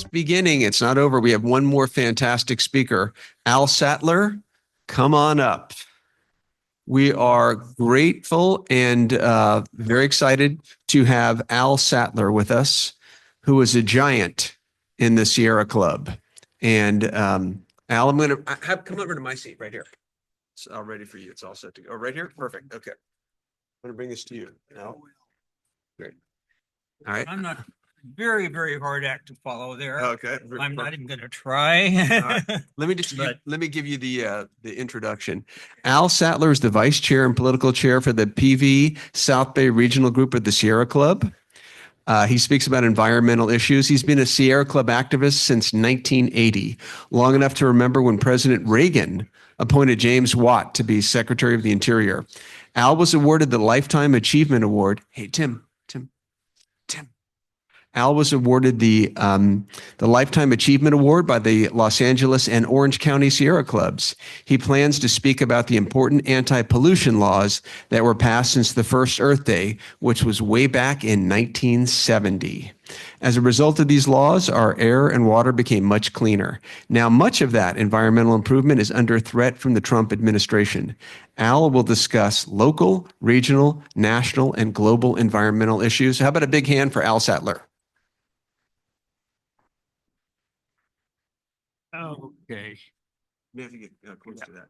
just beginning. It's not over. We have one more fantastic speaker. Al Sattler, come on up. We are grateful and very excited to have Al Sattler with us, who is a giant in the Sierra Club. And Al, I'm going to come over to my seat right here. It's all ready for you. It's all set to go. Oh, right here? Perfect. Okay. I'm going to bring this to you. Al. Great. All right. I'm not very, very hard act to follow there. Okay. I'm not even going to try. Right. Let me give you the introduction. Al Sattler is the vice chair and political chair for the PV South Bay Regional Group of the Sierra Club. He speaks about environmental issues. He's been a Sierra Club activist since 1980, long enough to remember when President Reagan appointed James Watt to be Secretary of the Interior. Al was awarded the Lifetime Achievement Award. Hey, Tim. Al was awarded the Lifetime Achievement Award by the Los Angeles and Orange County Sierra Clubs. He plans to speak about the important anti-pollution laws that were passed since the first Earth Day, which was way back in 1970. As a result of these laws, our air and water became much cleaner. Now, much of that environmental improvement is under threat from the Trump administration. Al will discuss local, regional, national, and global environmental issues. How about a big hand for Al Sattler? Okay. You have to get close to that.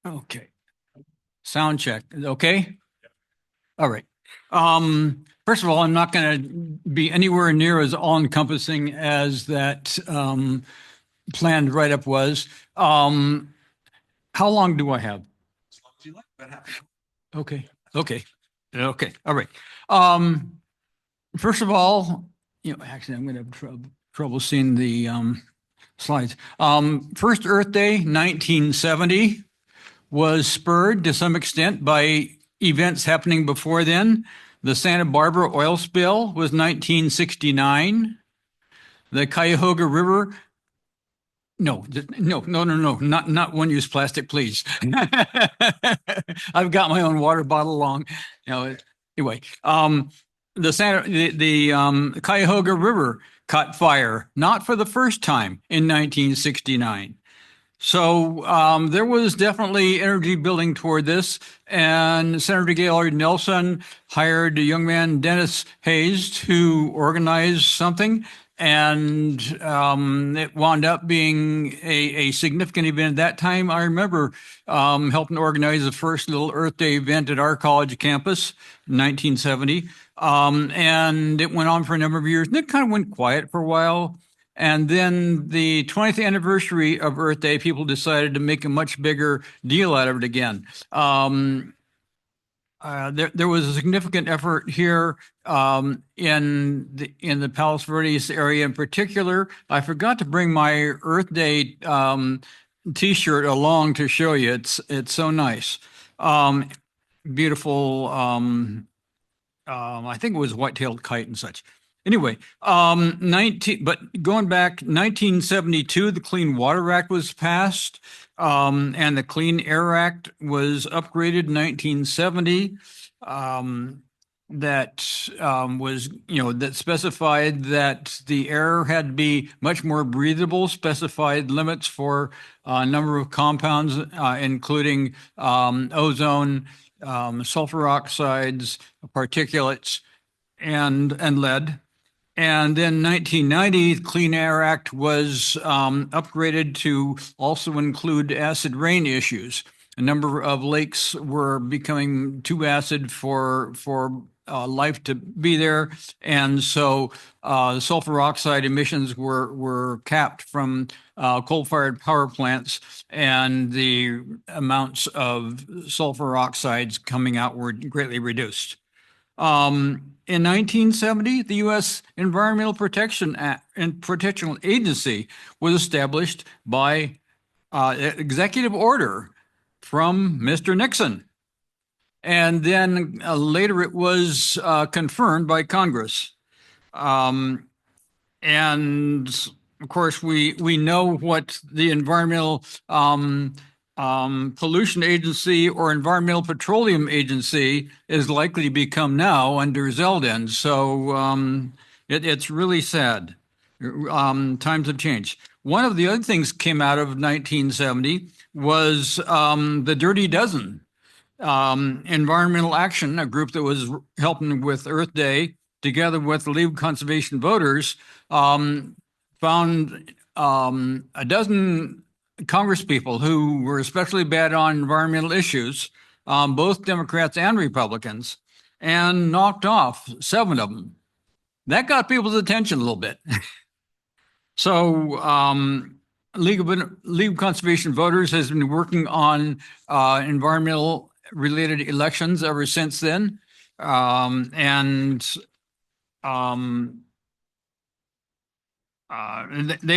Okay. Sound check. Okay. All right. First of all, I'm not going to be anywhere near as all-encompassing as that planned write-up was. How long do I have? As long as you like, about half. Okay. All right. First of all, actually, I'm going to have trouble seeing the slides. First Earth Day, 1970, was spurred to some extent by events happening before then. The Santa Barbara oil spill was 1969. The Cuyahoga River. No, not one-use plastic, please. I've got my own water bottle along. Anyway, the Cuyahoga River caught fire, not for the first time in 1969. So there was definitely energy building toward this, and Senator Gaylord Nelson hired a young man, Dennis Hayes, to organize something, and it wound up being a significant event. At that time, I remember helping organize the first little Earth Day event at our college campus in 1970, and it went on for a number of years, and it kind of went quiet for a while. And then the 20th anniversary of Earth Day, people decided to make a much bigger deal out of it again. There was a significant effort here in the Palos Verdes area in particular. I forgot to bring my Earth Day T-shirt along to show you. It's so nice. Beautiful. I think it was white-tailed kite and such. Anyway, but going back, 1972, the Clean Water Act was passed, and the Clean Air Act was upgraded in 1970. That was, that specified that the air had to be much more breathable, specified limits for a number of compounds, including ozone, sulfur oxides, particulates, and lead. And then 1990, the Clean Air Act was upgraded to also include acid rain issues. A number of lakes were becoming too acid for life to be there, and so sulfur oxide emissions were capped from coal-fired power plants, and the amounts of sulfur oxides coming out were greatly reduced. In 1970, the U.S. Environmental Protection Agency was established by executive order from Mr. Nixon. And then later it was confirmed by Congress. And of course, we know what the Environmental Pollution Agency or Environmental Petroleum Agency is likely to become now under Zeldin. So it's really sad. Times have changed. One of the other things came out of 1970 was the Dirty Dozen. Environmental Action, a group that was helping with Earth Day, together with the League of Conservation Voters, found a dozen congresspeople who were especially bad on environmental issues, both Democrats and Republicans, and knocked off 7 of them. That got people's attention a little bit. So, League of Conservation Voters has been working on environmental related elections ever since then. They've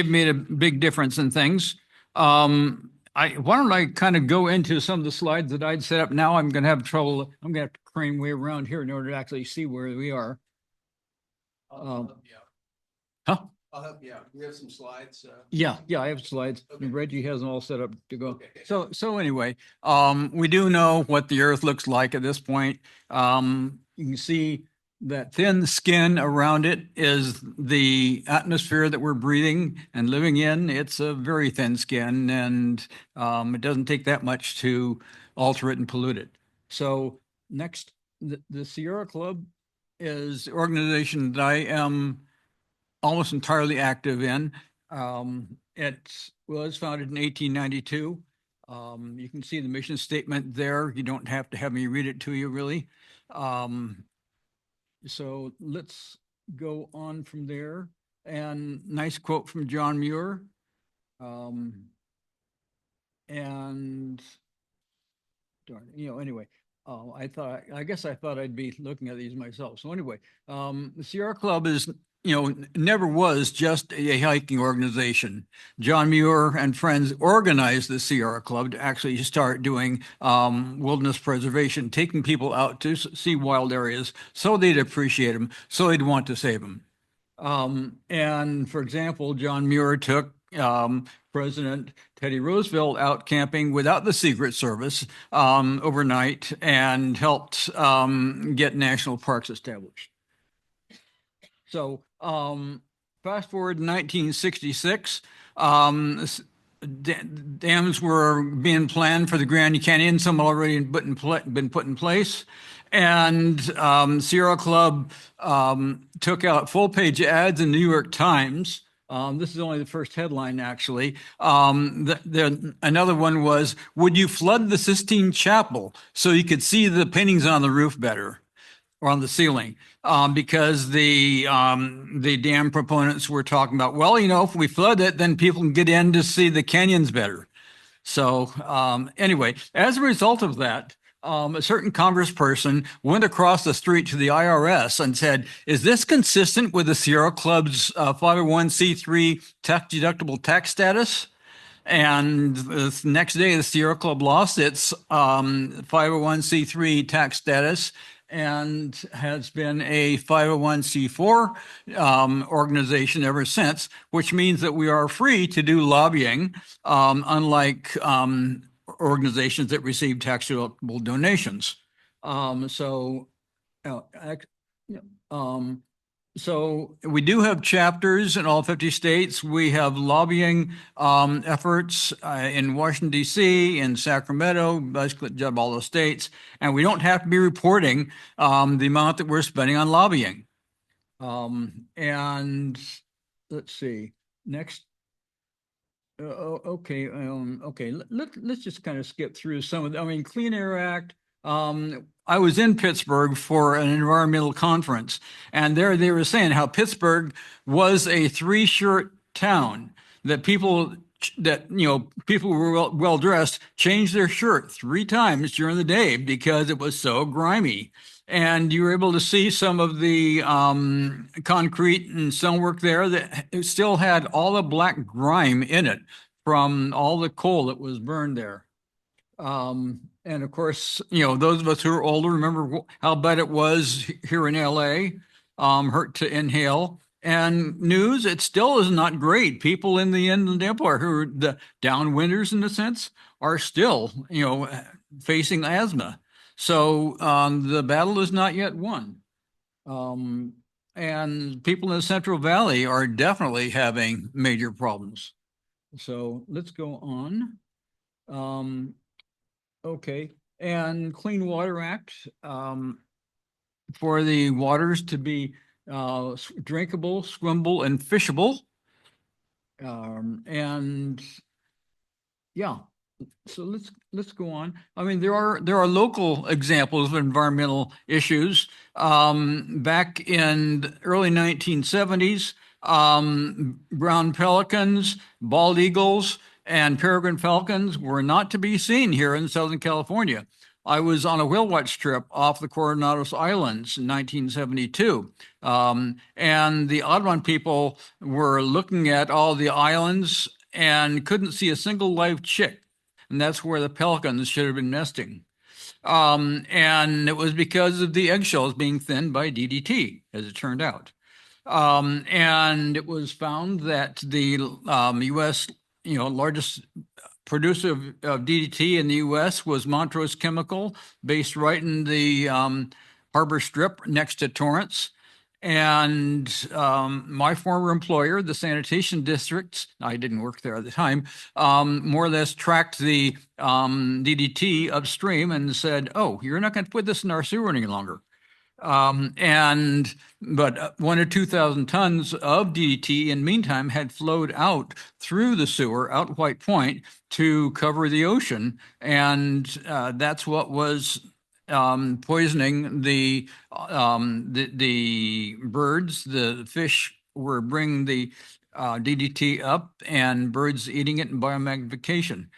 made a big difference in things. Why don't I kind of go into some of the slides that I'd set up now? I'm going to have trouble. I'm going to have to crane way around here in order to actually see where we are. I'll help you out. Huh? I'll help you out. We have some slides. Yeah, I have slides. Okay. Reggie has them all set up to go. Okay. So anyway, we do know what the Earth looks like at this point. You can see that thin skin around it is the atmosphere that we're breathing and living in. It's a very thin skin, and it doesn't take that much to alter it and pollute it. So next, the Sierra Club is an organization that I am almost entirely active in. It was founded in 1892. You can see the mission statement there. You don't have to have me read it to you, really. So let's go on from there. And nice quote from John Muir. And darn, anyway, I guess I thought I'd be looking at these myself. So anyway, the Sierra Club is, never was just a hiking organization. John Muir and friends organized the Sierra Club to actually start doing wilderness preservation, taking people out to see wild areas so they'd appreciate them, so they'd want to save them. And for example, John Muir took President Teddy Roosevelt out camping without the Secret Service overnight and helped get national parks established. So fast forward to 1966, dams were being planned for the Grand Canyon. Some already been put in place. And Sierra Club took out full-page ads in the New York Times. This is only the first headline, actually. Another one was, would you flood the Sistine Chapel so you could see the paintings on the roof better or on the ceiling? Because the dam proponents were talking about, well, if we flood it, then people can get in to see the canyons better. So anyway, as a result of that, a certain congressperson went across the street to the IRS and said, is this consistent with the Sierra Club's 501c3 tax-deductible tax status? And the next day, the Sierra Club lost its 501c3 tax status and has been a 501c4 organization ever since, which means that we are free to do lobbying, unlike organizations that receive tax-deductible donations. So we do have chapters in all 50 states. We have lobbying efforts in Washington, D.C., in Sacramento, basically all those states. And we don't have to be reporting the amount that we're spending on lobbying. And let's see, next. Okay. Let's just kind of skip through some of them. Clean Air Act. I was in Pittsburgh for an environmental conference, and there they were saying how Pittsburgh was a 3-shirt town, that people who were well dressed changed their shirt 3 times during the day because it was so grimy. And you were able to see some of the concrete and stonework there that still had all the black grime in it from all the coal that was burned there. And of course, those of us who are older remember how bad it was here in LA, hurt to inhale. And news, it still is not great. People in the Inland Empire who are the downwinders in a sense are still, facing asthma. So the battle is not yet won. and people in the Central Valley are definitely having major problems. So let's go on. Okay, and Clean Water Act, for the waters to be drinkable, swimmable, and fishable. And yeah, so let's go on. I mean, there are local examples of environmental issues. Back in the early 1970s, brown pelicans, bald eagles, and peregrine falcons were not to be seen here in Southern California. I was on a whale watch trip off the Coronados Islands in 1972, and the Audubon people were looking at all the islands and couldn't see a single live chick, and that's where the pelicans should have been nesting. And it was because of the eggshells being thinned by DDT, as it turned out. And it was found that the U.S., largest producer of DDT in the U.S. was Montrose Chemical, based right in the harbor strip next to Torrance. And my former employer, the sanitation district, I didn't work there at the time, more or less tracked the DDT upstream and said, "Oh, you're not going to put this in our sewer any longer." But 1 or 2 thousand tons of DDT in the meantime had flowed out through the sewer out White Point to cover the ocean. And that's what was poisoning the birds. The fish were bringing the DDT up and birds eating it in biomagnification.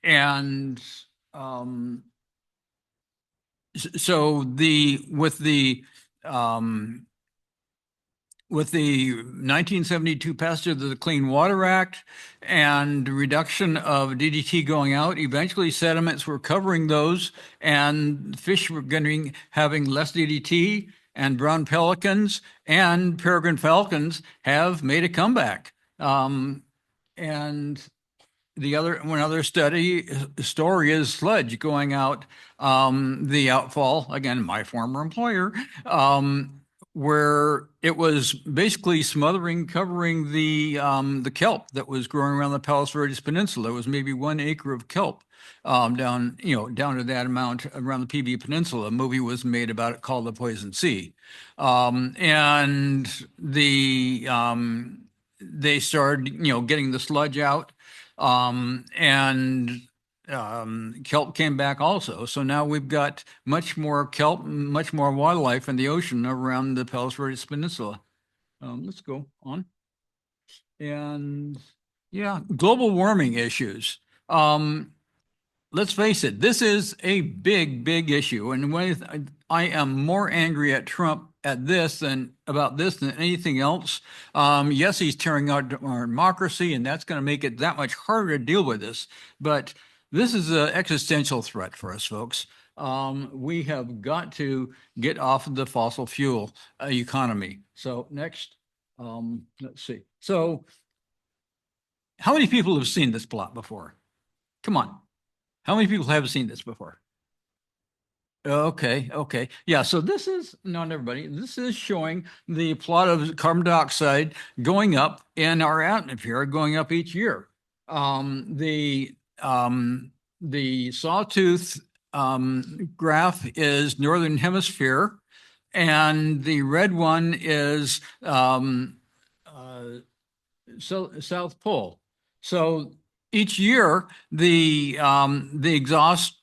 And so with the 1972 passage of the Clean Water Act and reduction of DDT going out, eventually sediments were covering those, and fish were having less DDT, and brown pelicans and peregrine falcons have made a comeback. And one other story is sludge going out, the outfall, again, my former employer, where it was basically covering the kelp that was growing around the Palos Verdes Peninsula. It was maybe 1 acre of kelp down to that amount around the PB Peninsula. A movie was made about it called The Poison Sea. And they started, getting the sludge out. And kelp came back also. So now we've got much more kelp, much more wildlife in the ocean around the Palos Verdes Peninsula. Let's go on. And yeah, global warming issues. Let's face it, this is a big, big issue. And when I am more angry at Trump about this than anything else. Yes, he's tearing out our democracy, and that's going to make it that much harder to deal with this. But this is an existential threat for us, folks. We have got to get off of the fossil fuel economy. So next, let's see. So how many people have seen this plot before? Come on. How many people have seen this before? Okay. Yeah, so this is, not everybody, this is showing the plot of carbon dioxide going up in our atmosphere, going up each year. The sawtooth graph is Northern Hemisphere, and the red one is South Pole. So each year, the exhaust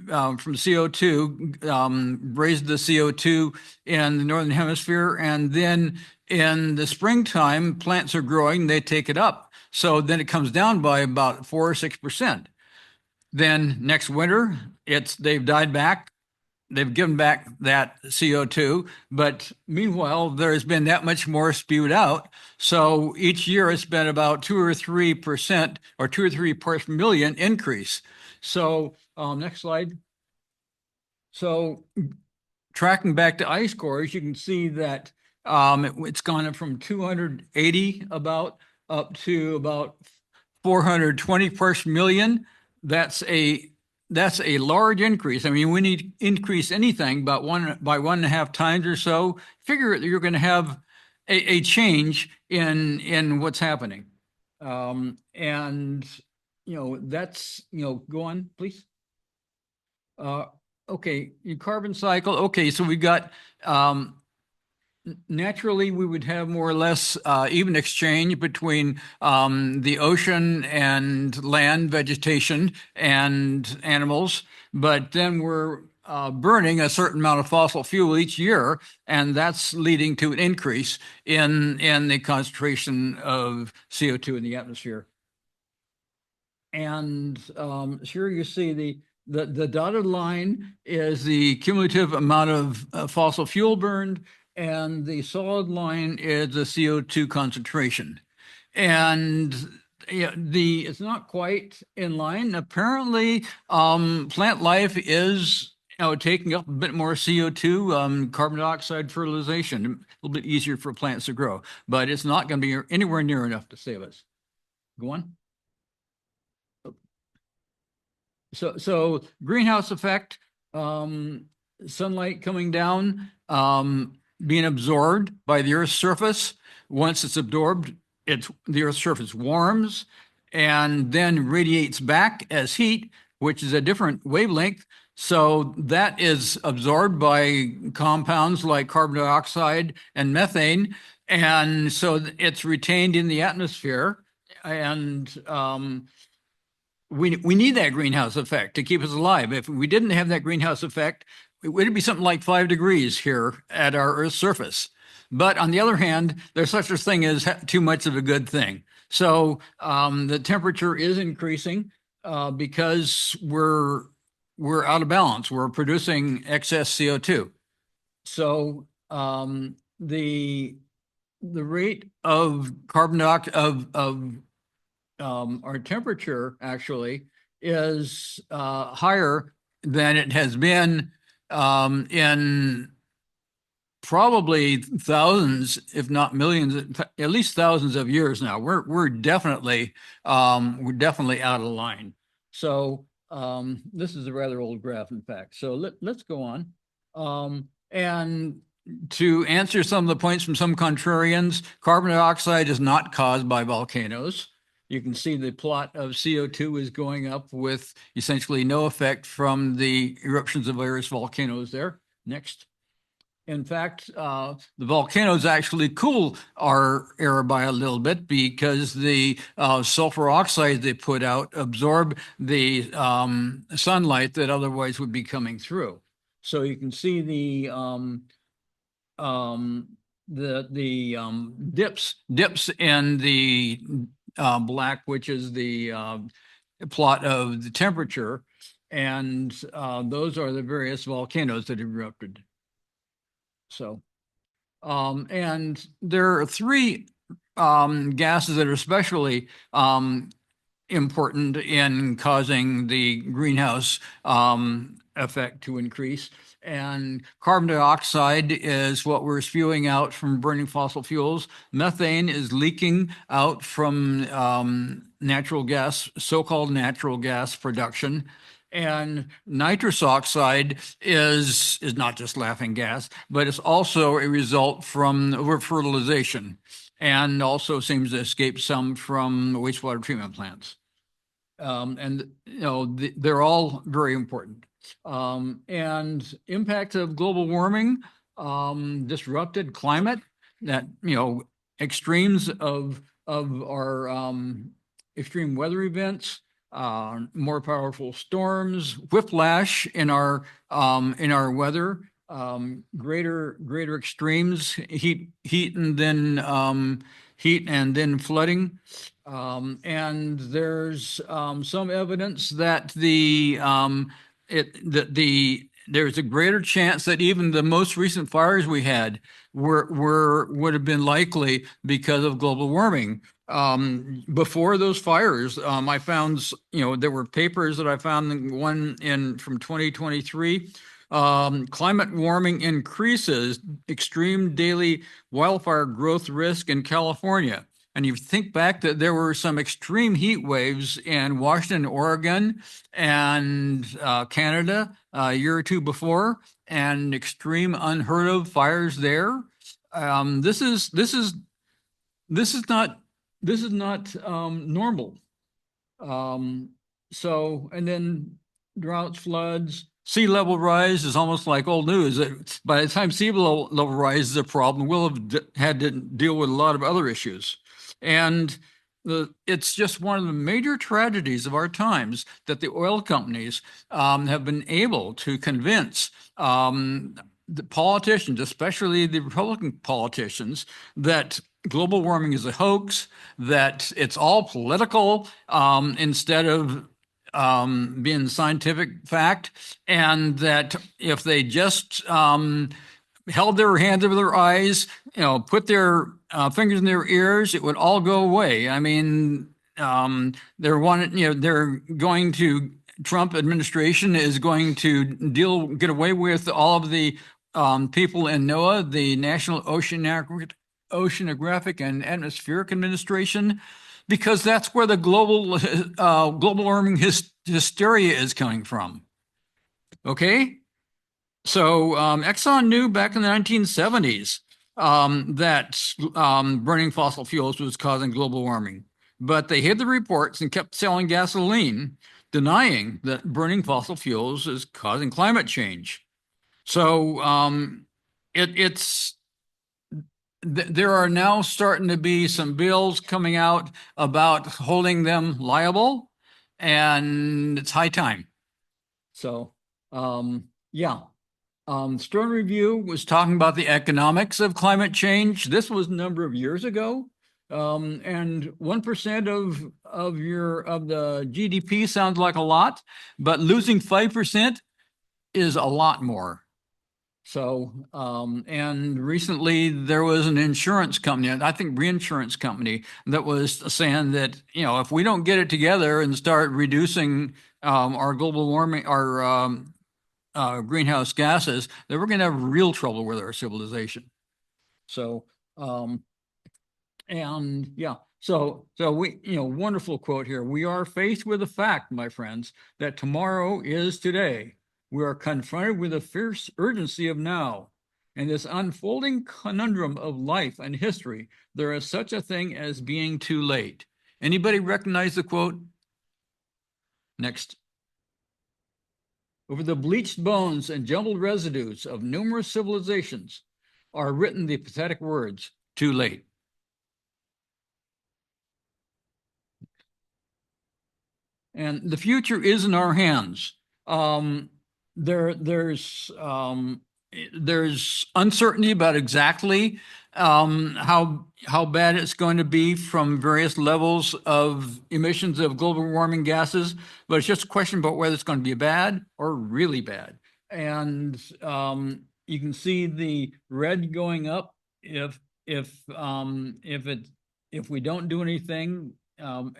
from CO2 raised the CO2 in the Northern Hemisphere, and then in the springtime, plants are growing, they take it up. So then it comes down by about 4 or 6%. Then next winter, they've died back. They've given back that CO2, but meanwhile, there's been that much more spewed out. So each year it's been about 2 or 3% or 2 or 3 parts per million increase. So next slide. So tracking back to ice cores, you can see that it's gone up from 280 up to about 420 parts per million. That's a that's a large increase. I mean, we need to increase anything but by 1.5 times or so. Figure you're going to have a change in what's happening. And that's, go on, please. Okay, your carbon cycle. Okay, so we got naturally we would have more or less even exchange between the ocean and land vegetation and animals, but then we're burning a certain amount of fossil fuel each year, and that's leading to an increase in the concentration of CO2 in the atmosphere. And here you see the dotted line is the cumulative amount of fossil fuel burned, and the solid line is the CO2 concentration. And it's not quite in line. Apparently, plant life is taking up a bit more CO2, carbon dioxide fertilization, a little bit easier for plants to grow, but it's not going to be anywhere near enough to save us. Go on. So greenhouse effect, sunlight coming down, being absorbed by the Earth's surface. Once it's absorbed, the Earth's surface warms and then radiates back as heat, which is a different wavelength. So that is absorbed by compounds like carbon dioxide and methane. And so it's retained in the atmosphere. And we need that greenhouse effect to keep us alive. If we didn't have that greenhouse effect, it would be something like 5 degrees here at our Earth's surface. But on the other hand, there's such a thing as too much of a good thing. So the temperature is increasing because we're out of balance. We're producing excess CO2. So the rate of carbon dioxide of our temperature actually is higher than it has been in probably thousands, if not millions, at least thousands of years now. We're definitely out of line. So this is a rather old graph, in fact. So let's go on. And to answer some of the points from some contrarians, carbon dioxide is not caused by volcanoes. You can see the plot of CO2 is going up with essentially no effect from the eruptions of various volcanoes there. Next. In fact, the volcanoes actually cool our air by a little bit because the sulfur oxides they put out absorb the sunlight that otherwise would be coming through. So you can see the dips in the black, which is the plot of the temperature, and those are the various volcanoes that erupted. So, and there are 3 gases that are especially important in causing the greenhouse effect to increase. And carbon dioxide is what we're spewing out from burning fossil fuels. Methane is leaking out from natural gas, so-called natural gas production. And nitrous oxide is not just laughing gas, but it's also a result from over-fertilization and also seems to escape some from wastewater treatment plants. And they're all very important. And impact of global warming, disrupted climate, that extremes of our extreme weather events, more powerful storms, whiplash in our weather, greater extremes, heat and then flooding. And there's some evidence that there's a greater chance that even the most recent fires we had would have been likely because of global warming. Before those fires, I found, there were papers that I found, one from 2023. Climate warming increases extreme daily wildfire growth risk in California. And you think back that there were some extreme heat waves in Washington, Oregon, and Canada a year or two before, and extreme unheard of fires there. This is not normal. So, and then droughts, floods, sea level rise is almost like old news. By the time sea level rise is a problem, we'll have had to deal with a lot of other issues. And it's just one of the major tragedies of our times that the oil companies have been able to convince the politicians, especially the Republican politicians, that global warming is a hoax, that it's all political instead of being scientific fact, and that if they just held their hands over their eyes, put their fingers in their ears, it would all go away. I mean, they're going to Trump administration is going to get away with all of the people in NOAA, the National Oceanographic and Atmospheric Administration, because that's where the global warming hysteria is coming from. Okay? So Exxon knew back in the 1970s that burning fossil fuels was causing global warming, but they hid the reports and kept selling gasoline, denying that burning fossil fuels is causing climate change. So there are now starting to be some bills coming out about holding them liable, and it's high time. So, yeah. Stern Review was talking about the economics of climate change. This was a number of years ago. And 1% of the GDP sounds like a lot, but losing 5% is a lot more. So, and recently there was an insurance company, I think reinsurance company, that was saying that, if we don't get it together and start reducing our global warming, our greenhouse gases, then we're going to have real trouble with our civilization. So, and yeah, so we, wonderful quote here. We are faced with the fact, my friends, that tomorrow is today. We are confronted with the fierce urgency of now. In this unfolding conundrum of life and history, there is such a thing as being too late. Anybody recognize the quote? Next. Over the bleached bones and jumbled residues of numerous civilizations are written the pathetic words, too late. And the future is in our hands. There's uncertainty about exactly how bad it's going to be from various levels of emissions of global warming gases, but it's just a question about whether it's going to be bad or really bad. And you can see the red going up if we don't do anything,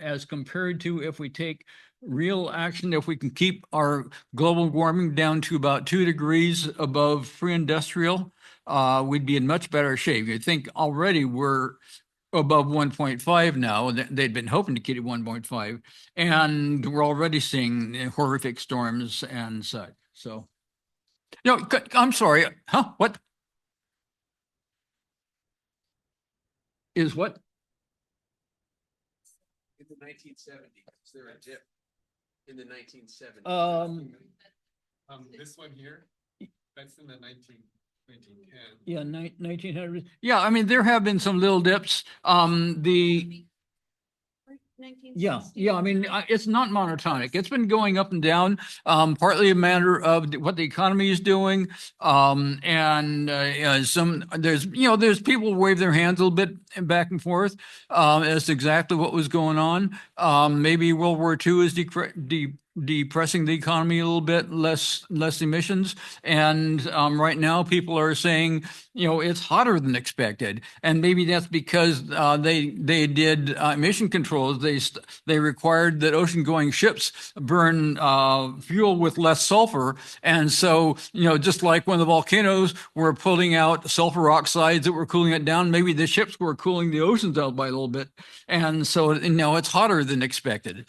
as compared to if we take real action. If we can keep our global warming down to about 2 degrees above pre-industrial, we'd be in much better shape. You think already we're above 1.5 now. They'd been hoping to keep it 1.5, and we're already seeing horrific storms and such. So, no, I'm sorry. Huh? What? Is what? In the 1970s, is there a dip in the 1970s? This one here, that's in the 1910. Yeah, 1900. Yeah, I mean, there have been some little dips. Yeah, I mean, it's not monotonic. It's been going up and down, partly a matter of what the economy is doing. And there's people wave their hands a little bit back and forth as to exactly what was going on. Maybe World War II is depressing the economy a little bit, less emissions. And right now, people are saying, it's hotter than expected, and maybe that's because they did emission controls. They required that ocean-going ships burn fuel with less sulfur, and so just like when the volcanoes were pulling out sulfur oxides that were cooling it down, maybe the ships were cooling the oceans out by a little bit, and so it's hotter than expected.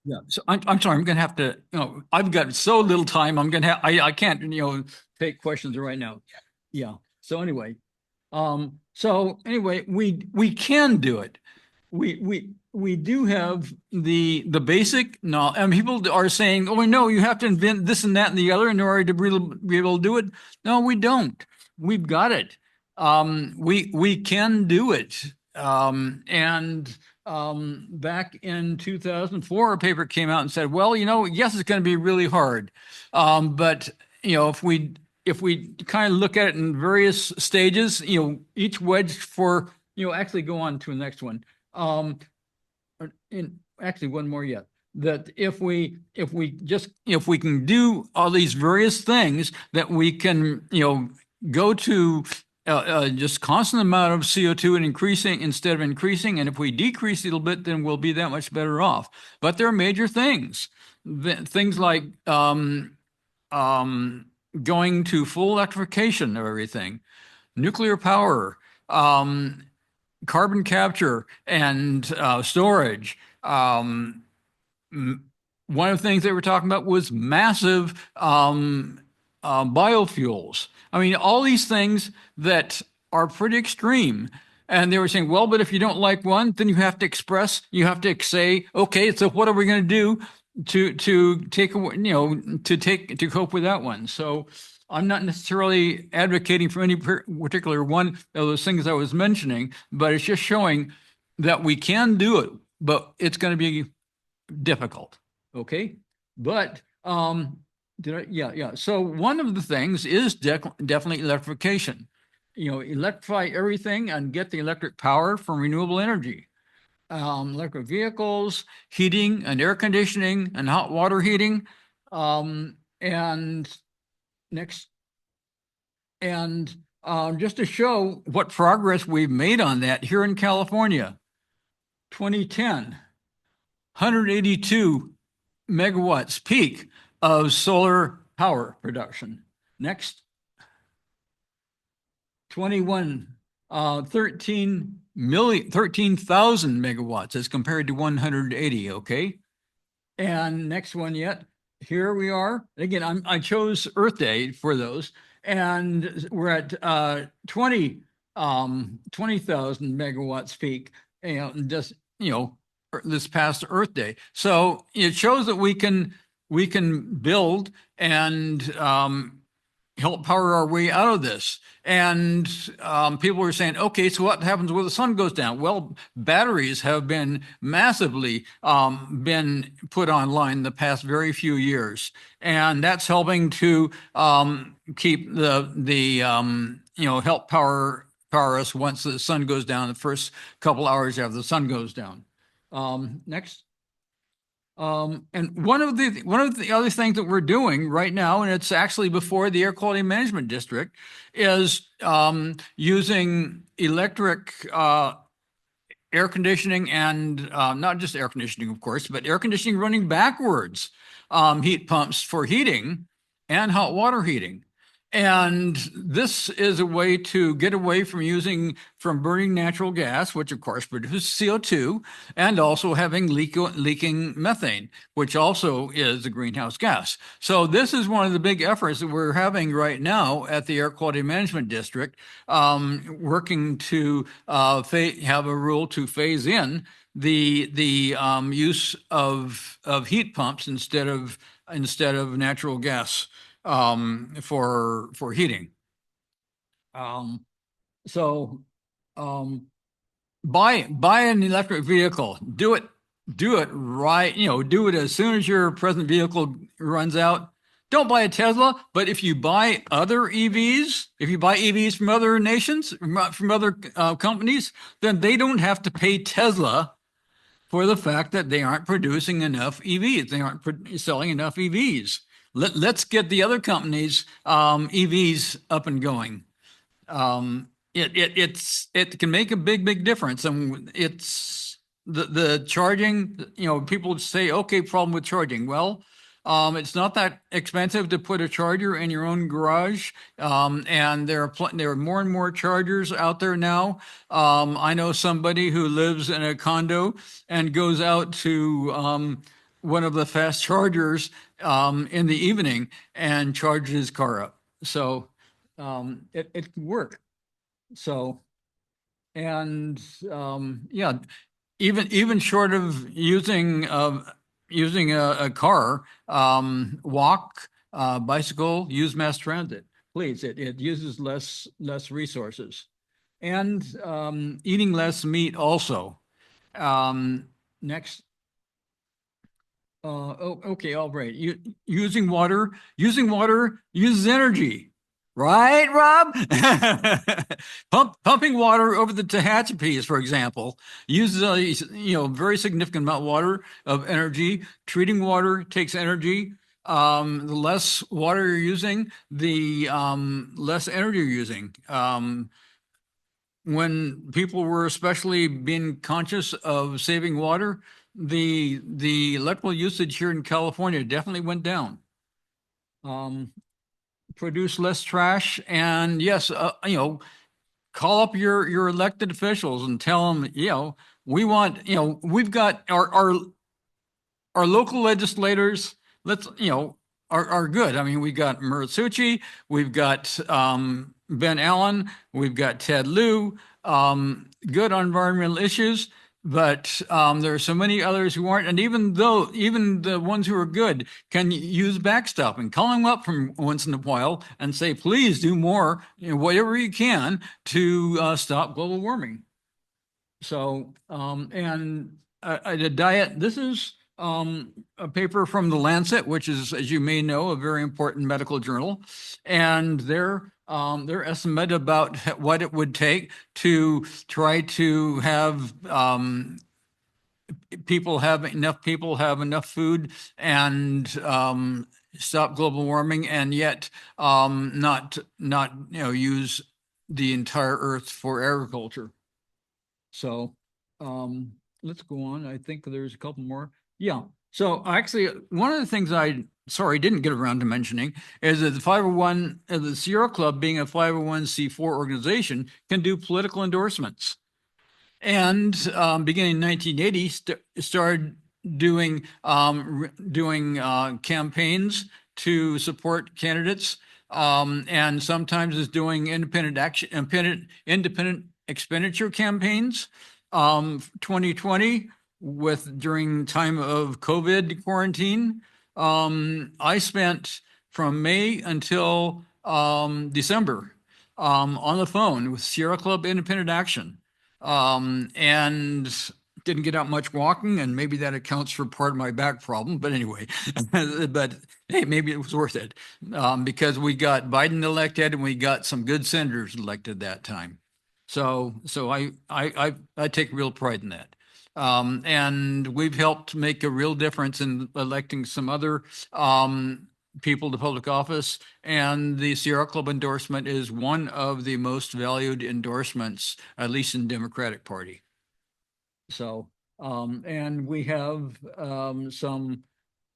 Yeah, so I'm sorry. I'm going to have to. I've got so little time. I'm going to have. I can't. Take questions right now. Yeah. So anyway, we can do it. We do have the basic knowledge. And people are saying, "Oh, no, you have to invent this and that and the other in order to be able to do it." No, we don't. We've got it. We can do it. Back in 2004, a paper came out and said, well, yes, it's going to be really hard. But if we kind of look at it in various stages, each wedge actually go on to the next one. Actually one more yet. That if we can do all these various things, that we can, go to just constant amount of CO2 and increasing instead of increasing. And if we decrease a little bit, then we'll be that much better off. But there are major things, things like going to full electrification of everything, nuclear power, carbon capture and storage. One of the things they were talking about was massive biofuels. I mean, all these things that are pretty extreme. And they were saying, well, but if you don't like one, then you have to say, okay, so what are we going to do to take away, to cope with that one? So I'm not necessarily advocating for any particular one of those things I was mentioning, but it's just showing that we can do it, but it's going to be difficult. Okay. But, yeah. So one of the things is definitely electrification. Electrify everything and get the electric power from renewable energy. Electric vehicles, heating and air conditioning and hot water heating. And next. And just to show what progress we've made on that, here in California, 2010, 182 megawatts peak of solar power production. Next. 13,000 megawatts as compared to 180, okay? And next one yet, here we are. Again, I chose Earth Day for those, and we're at 20,000 megawatts peak, just, this past Earth Day. So it shows that we can build and help power our way out of this. And people were saying, okay, so what happens when the sun goes down? Well, batteries have been massively been put online the past very few years, and that's helping to keep the help power us once the sun goes down, the first couple hours after the sun goes down. Next. And one of the other things that we're doing right now, and it's actually before the Air Quality Management District, is using electric air conditioning and not just air conditioning, of course, but air conditioning running backwards, heat pumps for heating and hot water heating. And this is a way to get away from burning natural gas, which of course produces CO2, and also having leaking methane, which also is a greenhouse gas. So this is one of the big efforts that we're having right now at the Air Quality Management District, working to have a rule to phase in the use of heat pumps instead of natural gas for heating. Buy an electric vehicle. Do it right. Do it as soon as your present vehicle runs out. don't buy a Tesla, but if you buy other EVs, if you buy EVs from other nations, from other companies, then they don't have to pay Tesla for the fact that they aren't producing enough EVs. They aren't selling enough EVs. Let's get the other companies' EVs up and going. It can make a big difference, and it's the charging. You know, people say, okay, problem with charging. Well, it's not that expensive to put a charger in your own garage, and there are more and more chargers out there now. I know somebody who lives in a condo and goes out to one of the fast chargers in the evening and charges his car up. So it can work. So, and yeah, even short of using a car, walk, bicycle, use mass transit. Please, it uses less resources, and eating less meat also. Next. Okay, all right. Using water uses energy. Right, Rob? Pumping water over the Tehachapi's, for example, uses a very significant amount of water of energy. Treating water takes energy. The less water you're using, the less energy you're using. When people were especially being conscious of saving water, the electrical usage here in California definitely went down. Produce less trash, and yes, call up your elected officials and tell them, we want, we've got our local legislators. Let's, are good. I mean, we got Muratsuchi, we've got Ben Allen, we've got Ted Lieu, good on environmental issues. But there are so many others who aren't, and even the ones who are good can use backstopping. Call them up from once in a while and say, please do more, whatever you can to stop global warming. So, and a diet. This is a paper from the Lancet, which is, as you may know, a very important medical journal, and their estimate about what it would take to try to have people have enough food and stop global warming, and yet not use the entire earth for agriculture. So let's go on. I think there's a couple more. Yeah. So actually, one of the things I didn't get around to mentioning is that the Sierra Club, being a 501c4 organization, can do political endorsements. And beginning in 1980, started doing campaigns to support candidates, and sometimes is doing independent expenditure campaigns. 2020, during time of COVID quarantine, I spent from May until December on the phone with Sierra Club Independent Action, and didn't get out much walking, and maybe that accounts for part of my back problem. But anyway, but hey, maybe it was worth it, because we got Biden elected and we got some good senators elected that time. So I take real pride in that. And we've helped make a real difference in electing some other people to public office. And the Sierra Club endorsement is one of the most valued endorsements, at least in the Democratic Party. So, and we have some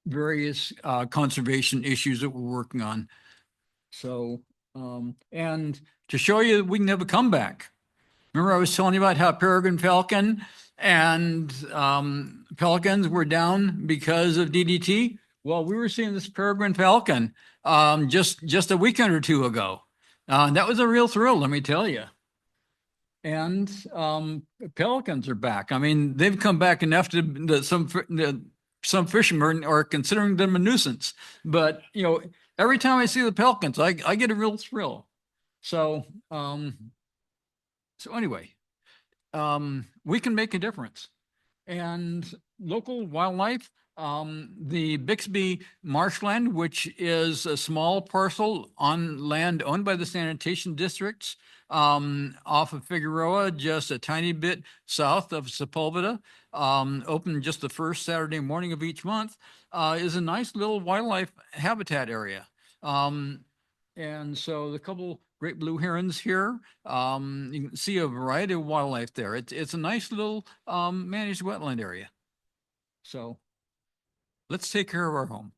various conservation issues that we're working on. So, and to show you we can have a comeback. Remember I was telling you about how peregrine falcon and pelicans were down because of DDT? Well, we were seeing this peregrine falcon just a weekend or two ago. That was a real thrill, let me tell you. And pelicans are back. I mean, they've come back enough that some fishermen are considering them a nuisance. But, every time I see the pelicans, I get a real thrill. So, anyway, we can make a difference. And local wildlife, The Bixby marshland, which is a small parcel on land owned by the sanitation districts, off of Figueroa, just a tiny bit south of Sepulveda, open just the first Saturday morning of each month, is a nice little wildlife habitat area. And so the couple great blue herons here, you can see a variety of wildlife there. It's a nice little managed wetland area. So let's take care of our home.